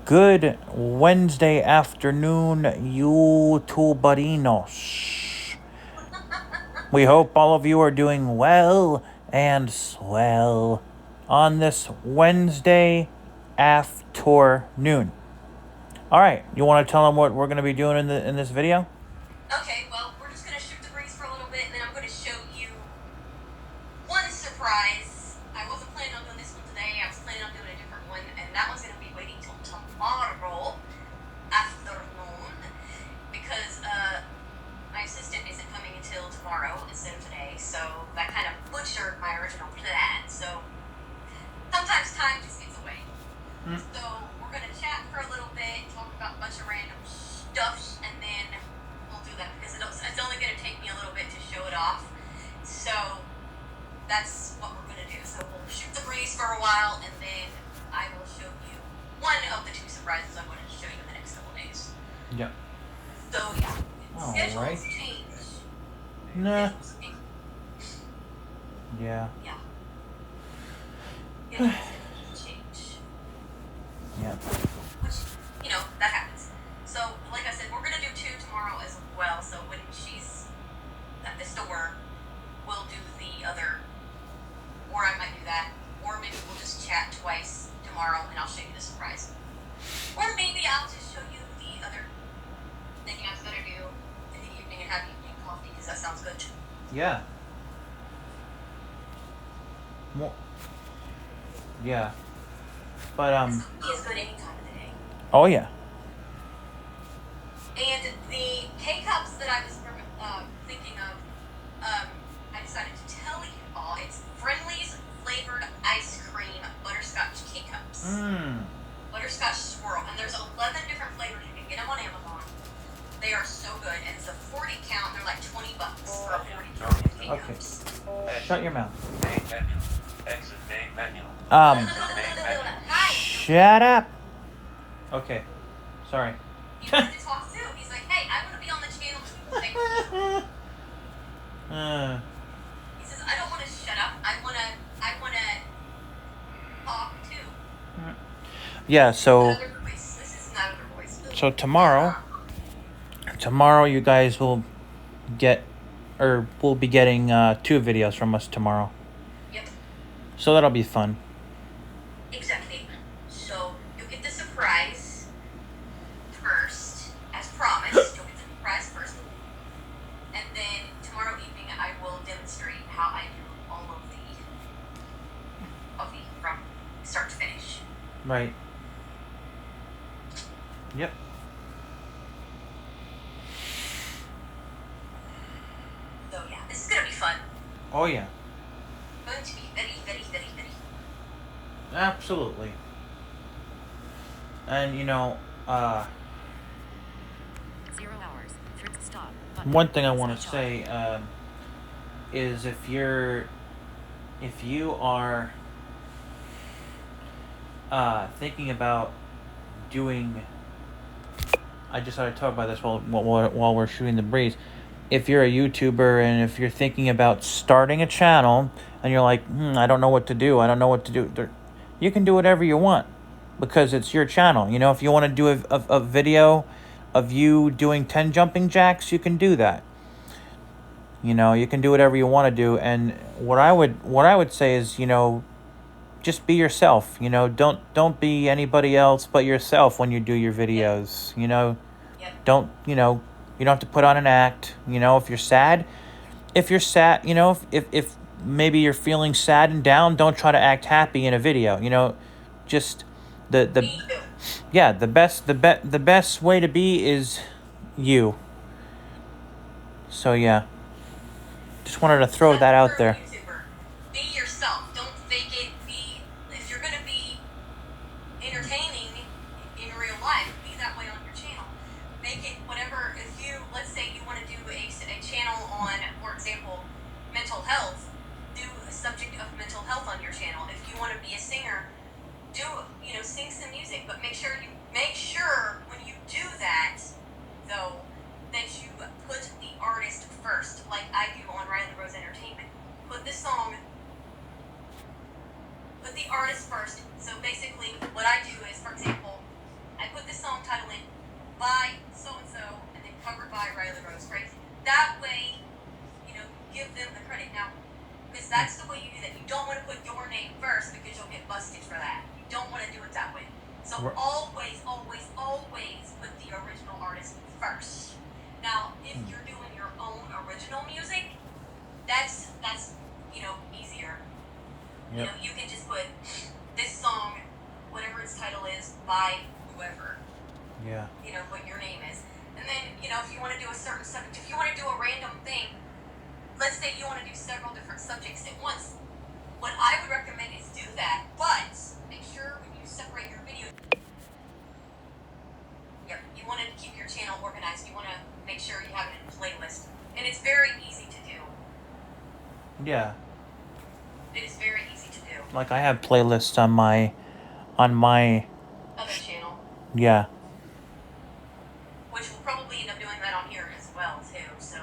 Good Wednesday afternoon, YouTuberinos. We hope all of you are doing well and swell on this Wednesday afternoon. All right, you want to tell them what we're going to be doing in this video? Okay, well, we're just going to shoot the breeze for a little bit, and then I'm going to show you one surprise. I wasn't planning on doing this one today. I was planning on doing a different one, and that one's going to be waiting till tomorrow afternoon because my assistant isn't coming until tomorrow instead of today, so that kind of butchered my original plan. So sometimes time just gets away. So we're going to chat for a little bit, talk about a bunch of random stuff, and then we'll do that because it's only going to take me a little bit to show it off. So that's what we're going to do. So we'll shoot the breeze for a while, and then I will show you one of the two surprises I'm going to show you in the next couple days. Yep. So yeah, schedules Alright. change. Nah. Schedules change. Yeah. Yeah. Schedules change. Yeah. Which, that happens. So, like I said, we're going to do 2 tomorrow as well. So when she's at the store, we'll do the other. Or I might do that. Or maybe we'll just chat twice tomorrow and I'll show you the surprise. Or maybe I'll just show you the other thing I was going to do in the evening and have evening coffee because that sounds good too. Yeah. More. Yeah. But Coffee is good any time of the day. Oh yeah. And the K-Cups that I was thinking of, I decided to tell you all, it's Friendly's flavored ice cream butterscotch K-Cups. Butterscotch swirl. And there's 11 different flavors. You can get them on Amazon. They are so good. And it's a 40 count. They're like $20 for a 40 count of K-Cups. Okay. Shut your mouth. Main menu. Exit main menu. Hi. Shut up. Okay. Sorry. He wanted to talk too. He's like, hey, I want to be on the channel too. Like, he says, I don't want to shut up. I want to talk too. Yeah, so Another voice. This is not another voice. so tomorrow you guys will get we'll be getting 2 videos from us tomorrow. Yep. So that'll be fun. Exactly. So you'll get the surprise first, as promised. You'll get the surprise first, and then tomorrow evening I will demonstrate how I do all of the coffee from start to finish. Right. Yep. So yeah, this is gonna be fun. Oh yeah. Going to be very, very, very, very. Absolutely. And 0 hours. Stop. one thing I want to say is if you are thinking about doing, I just had to talk about this while we're shooting the breeze. If you're a YouTuber and if you're thinking about starting a channel and you're like, I don't know what to do, you can do whatever you want because it's your channel. If you want to do a video of you doing 10 jumping jacks, you can do that. You can do whatever you want to do. And what I would say is, just be yourself. Don't be anybody else but yourself when you do your videos. Yep. Don't you don't have to put on an act. If you're sad, if maybe you're feeling sad and down, don't try to act happy in a video. Just the best way to be is you. So yeah, just wanted to throw that out there. YouTuber. Be yourself. Don't fake it. If you're gonna be entertaining in real life, be that way on your channel. Make it whatever. Let's say you want to do a channel on, for example, mental health. Do a subject of mental health on your channel. If you want to be a singer, sing some music. But make sure when you do that, though, that you put the artist first, like I do on Riley Rose Entertainment. Put the artist first. So basically, what I do So Right. always, always, always put the original artist first. Now, if you're doing your own original music, that's easier. You Yep. know, you can just put this song, whatever its title is, by whoever. Yeah. You know, what your name is. And then, if you want to do a certain subject, if you want to do a random thing, let's say you want to do several different subjects at once, what I would recommend is do that, but make sure when you separate your video, you want to keep your channel organized. You want to make sure you have it in a playlist. And it's very easy to do. Yeah. It is very easy to do. Like I have playlists on my Other channel, yeah. which we'll probably end up doing that on here as well, too. So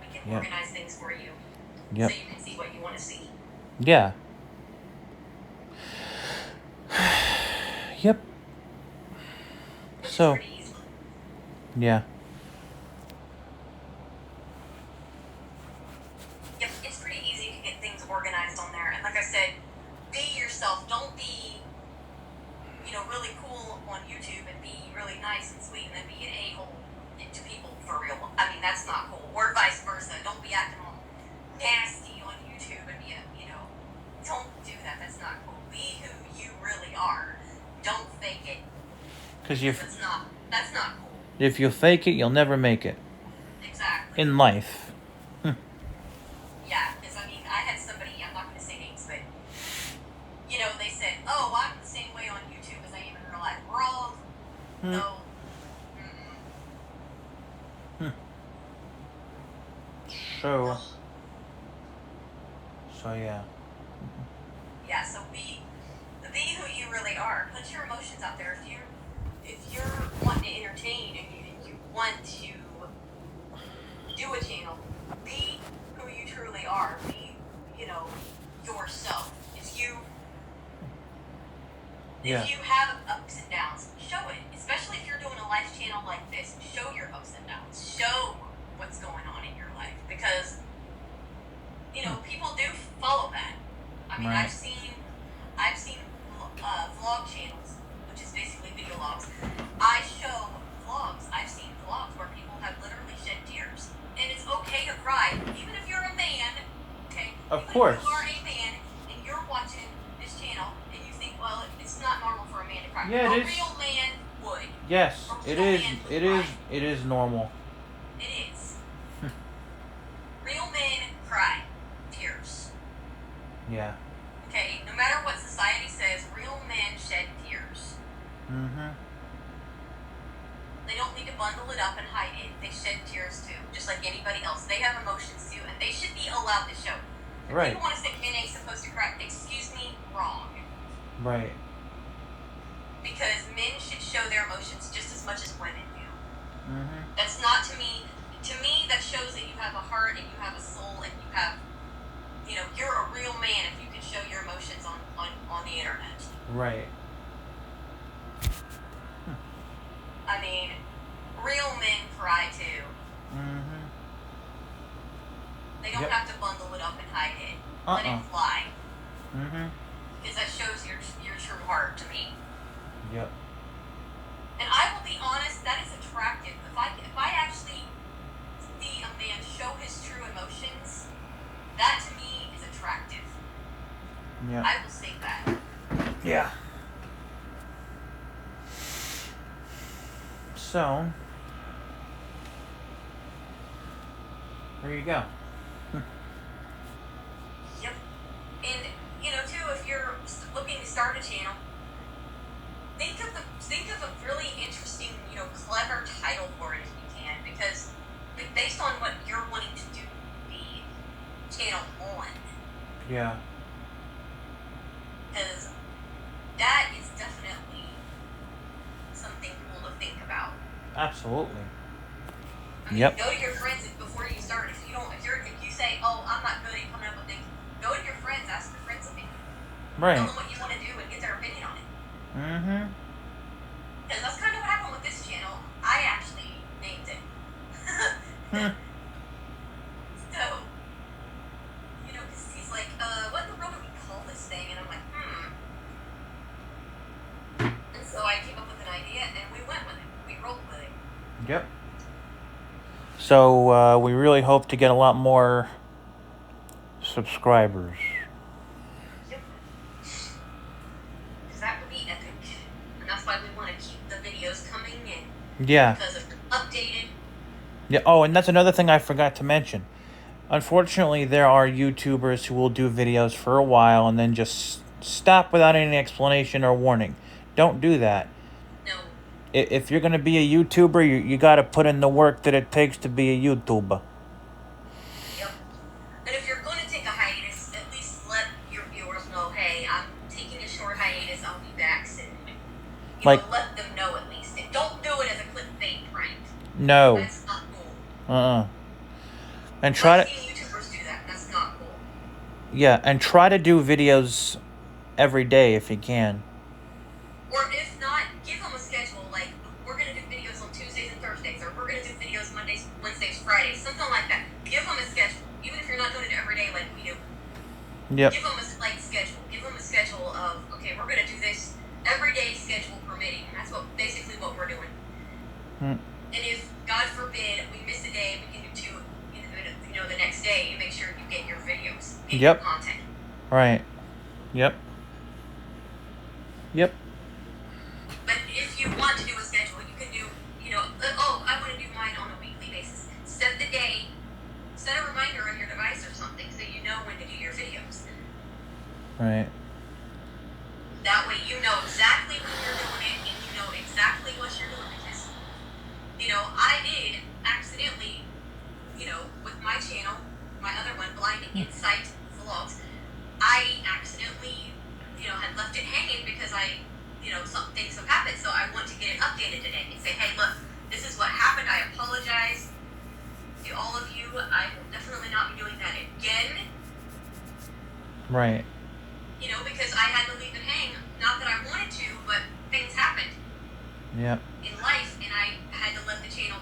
we can Yep. organize things for you. Yep. So you can see what you want to see. Yeah. Yep. Which So- is pretty easy. Yeah. Yep, it's pretty easy to get things organized on there. And like I said, be yourself. Don't be, really cool on YouTube and be really nice and sweet and then be an a-hole to people for real. I mean, that's not cool. Or vice versa. Don't be acting all nasty on YouTube and be don't do that. That's not cool. Be who you really are. Don't fake it. Because That's not cool. if you fake it, you'll never make it Exactly. in life. Yeah, because I had somebody, I'm not going to say names, but, they said, oh, I'm the same way on YouTube as I am in real life. We're all, no. Mm-mm. So yeah. Yeah, so be who you really are. Put your emotions out there. If you're wanting to entertain and you want to do a channel, be who you truly are. Be, yourself. Yeah. If you have ups and downs, show it. Especially if you're doing a life channel like this, show your ups and downs. Show what's going on in your life because, people do follow that. I mean, Right. I've seen vlog channels, which is basically video logs. I show vlogs. I've seen vlogs where people have literally shed tears, and it's okay to cry, even if you're a man. Okay. Of Even course. If you are a man and you're watching this channel and you think, well, it's not normal for a man to cry. Yeah, it A is. real man would. Yes, A it real is. man would It cry. is. It is normal. It is. Real men cry tears. Yeah. Okay, no matter what society says, real men shed tears. Mhm. They don't need to bundle it up and hide it. They shed tears too, just like anybody else. They have emotions too, and they should be allowed to show. If Right. people want to say men ain't supposed to cry, excuse me, wrong. Right. Because men should show their emotions just as much as women do. Mhm. That's not to me, that shows that you have a heart and you have a soul and you have, you're a real man if you can show your emotions on the internet. Right. I mean, real men cry too. Mhm. They don't Yep. have to bundle it up and hide it. Let it fly. Mhm. Because that shows your true heart to me. Yep. And I will be honest, that is attractive. If I actually see a man show his true emotions, that to me is attractive. Yeah. I will say that. Yeah. So, there you go. Yep. And too, if you're looking to start a channel, think of a really interesting, clever title for it if you can, because based on what you're wanting to do the channel on, Yeah. because that is definitely something cool to think about. Absolutely. I mean, Yep. go to your friends before you start. If you say, "Oh, I'm not good at coming up with things," go to your friends, ask your friends' opinion, tell Right. them what you want to do, and get their opinion on it. Mhm. Because that's kind of what happened with this channel. I actually named it. Hmm. So, because he's like, what in the world do we call this thing? And I'm like, And so So I came up with an idea, and we went with it. We rolled with it. Yep. So we really hope to get a lot more subscribers. Yep. Because that would be epic. And that's why we want to keep the videos coming in. Yeah. Because it's updated. Yeah. Oh, and that's another thing I forgot to mention. Unfortunately, there are YouTubers who will do videos for a while and then just stop without any explanation or warning. Don't do that. No. If you're going to be a YouTuber, you got to put in the work that it takes to be a YouTuber. Yep. And if you're going to take a hiatus, at least let your viewers know, hey, I'm taking a short hiatus, I'll be back soon. Let them know at least. And don't do it as a clickbait prank. No. That's not cool. And try I've seen YouTubers do that. That's not cool. Yeah, and try to do videos every day if you can. Or if not, give them a schedule. Like, we're going to do videos on Tuesdays and Thursdays, or we're going to do videos Mondays, Wednesdays, Fridays, something like that. Give them a schedule. Even if you're not doing it every day like we do. Yep. Give them a schedule. Give them a schedule of, okay, we're going to do this every day, schedule permitting. That's basically what we're doing. And if, God forbid, we miss a day, we can do two, the next day, and make sure you get your videos, get your content. Right. Yep. But if you want to do a schedule, you can do, I want to do mine on a weekly basis. Set the day, set a reminder on your device or something so you know when to do your videos. Right. That way you know exactly when you're doing it and you know exactly what you're doing because, I did accidentally, with my channel, my other one, Blind Insight Vlogs, I accidentally, had left it hanging because some things have happened, so I want to get it updated today and say, hey, look, this is what happened, I apologize to all of you, I will definitely not be doing that again. Right. Because I had to leave it hang, not that I wanted to, but things happened. Yep. In life, and I had to let the channel,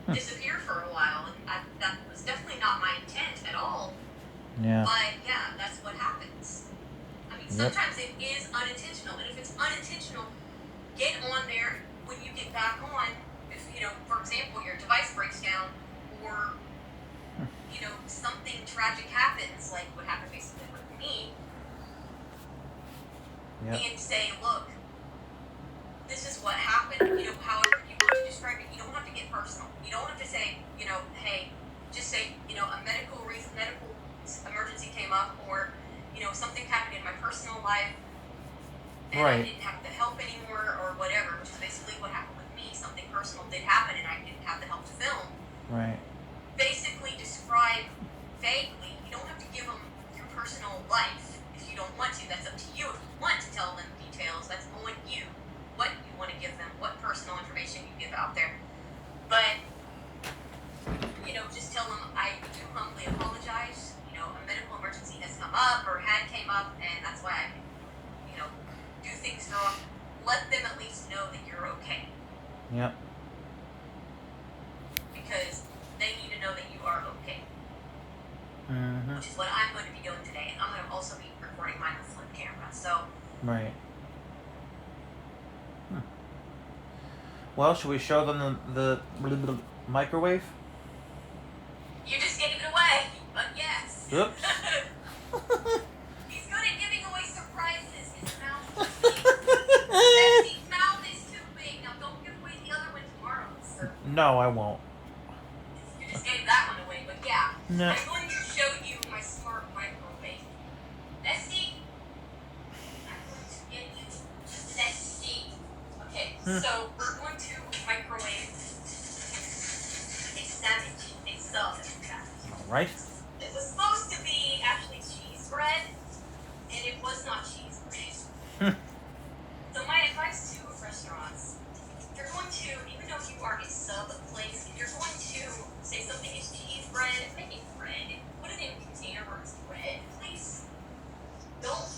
disappear for a while, and that was definitely not my intent at all. Yeah. But yeah, that's what happens. I mean, sometimes it is unintentional, and if it's unintentional, get on there when you get back on. If for example, your device breaks down, or something tragic happens, like what happened basically with me, and say, look, this is what happened, however you want to describe it. You don't have to get personal. You don't have to say, hey, just say, a medical emergency came up, or, something happened in my personal life, and I didn't have the help anymore, or whatever, which is basically what happened with me. Something personal did happen, and I didn't have the help to film. Right. Basically describe vaguely. You don't have to give them your personal life if you don't want to. That's up to you. If you want to tell them details, that's on you. What you want to give them, what personal information you give out there. But, just tell them, I do humbly apologize. A medical emergency has come up or came up, and that's why I, do things wrong. Let them at least know that you're okay. Yep. Because they need to know that you are okay. Mm-hmm. Which is what I'm going to be doing today. And I'm going to also be recording mine with flip camera. So. Right. Well, should we show them the microwave? You just gave it away, but yes. Oops. He's good at giving away surprises. His mouth is too big. Bessie's mouth is too big. Now don't give away the other one tomorrow, sir. No, I won't. You just gave that one away, but yeah. No. I'm going to show you my smart microwave. Bessie, I'm going to get you Bessie. Okay, so we're going to microwave a sandwich, a sausage. Right. It was supposed to be actually cheese bread, and it was not cheese bread. So my advice to restaurants, if you're going to, even though you are a sub place, if you're going to say something is cheese bread, make it bread. Put it in a container where it's bread, please. Don't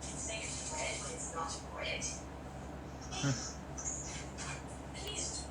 say it's bread when it's not bread. Please.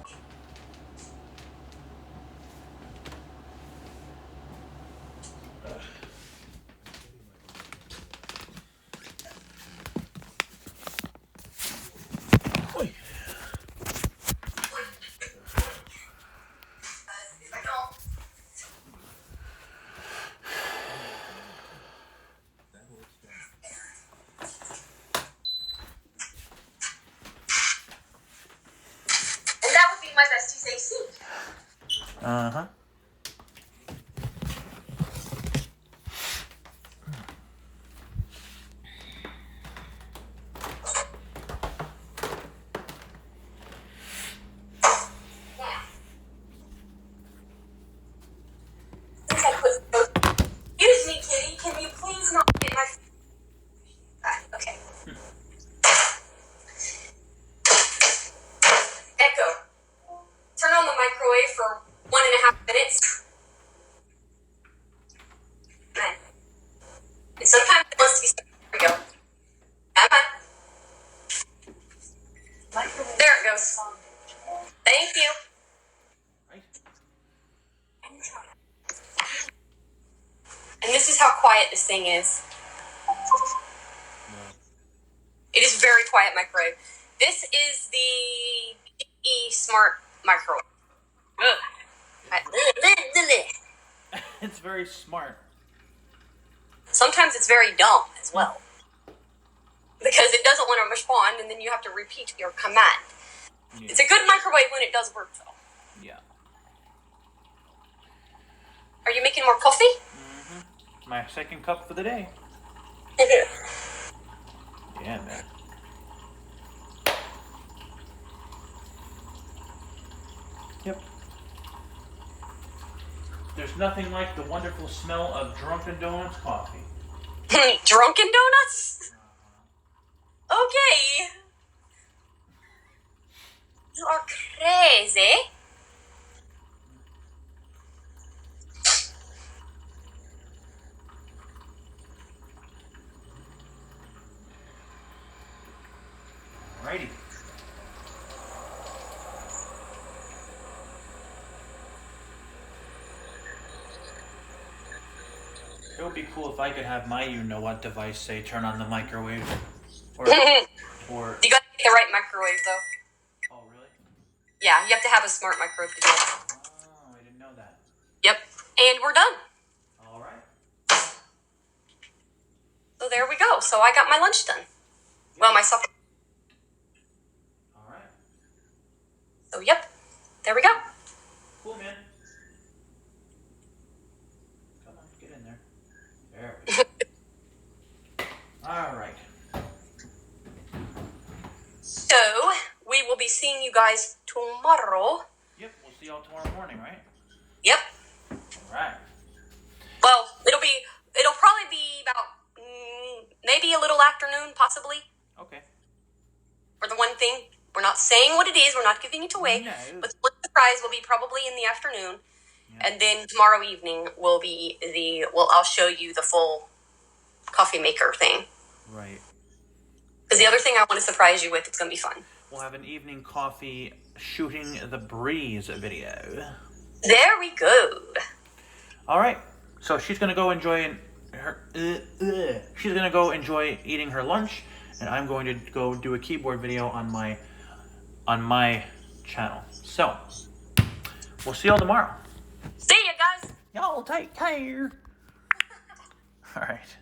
Uh-huh. Excuse me, kitty. Can you please not get my... Okay. Echo. Turn on the microwave for 1.5 minutes. And sometimes it wants to be... There we go. There it goes. Thank you. Right. And this is how quiet this thing is. It is very quiet microwave. This is the E Smart microwave. It's very smart. Sometimes it's very dumb as well. Because it doesn't want to respond and then you have to repeat your command. Yeah. It's a good microwave when it does work though. Yeah. Are you making more coffee? Mm-hmm. My second cup for the day. Yeah, man. Yep. There's nothing like the wonderful smell of Drunken Donuts coffee. Drunken Donuts? Okay. You are crazy. Alrighty. It would be cool if I could have my you-know-what device say turn on the microwave. Or You gotta get the right microwave though. Oh, really? Yeah, you have to have a smart microwave to do it. Oh, I didn't know that. Yep. And we're done. Alright. So there we go. So I got my lunch done. Well, my supper. Alright. So yep. There we go. Cool, man. Come on, get in there. There we go. Alright. So we will be seeing you guys tomorrow. Yep, we'll see y'all tomorrow morning, right? Yep. Alright. Well, it'll probably be about maybe a little afternoon, possibly. Okay. For the one thing, we're not saying what it is. We're not giving it away. No. But the surprise will be probably in the afternoon, Yeah. and then tomorrow evening will be I'll show you the full coffee maker thing. Right. Because the other thing I want to surprise you with, it's going to be fun. We'll have an evening coffee shooting the breeze video. There we go. Alright. So she's gonna go enjoy she's gonna go enjoy eating her lunch, and I'm going to go do a keyboard video on my channel. So we'll see y'all tomorrow. See ya, guys. Y'all take care. Alright.